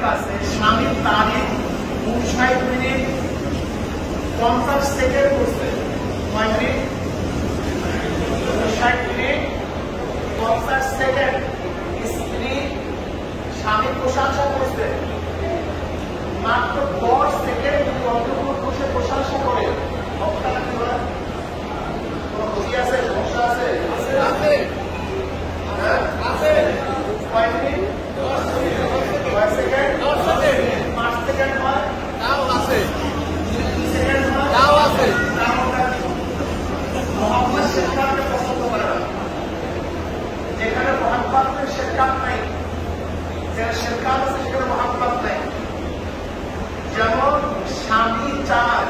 কাছে স্বামীর তারিখ 59 মিনিট 50 সেকেন্ড করছে। 9 মিনিট 59 মিনিট 50 সেকেন্ড স্ত্রী স্বামীর প্রশংসা করছে। মাত্র 10 সেকেন্ড অন্তর্ভুক্ত বসে প্রশংসা করে বক্তারা কি বলে? কোনো ক্ষতি আছে, সমস্যা আছে? আছে আছে। কয় মিনিট? 10 সেকেন্ড। কয় সেকেন্ড? 10 সেকেন্ড। 5 সেকেন্ড হয়? তাও আছে। 2 সেকেন্ড হয়? তাও আছে। মোহাম্মদ শেরকাতকে পছন্দ করে না। যেখানে মোহাম্মদের শেরকাত নাই, যেখানে শেরকাত আছে সেখানে মোহাম্মদ নাই। যেমন স্বামী চায়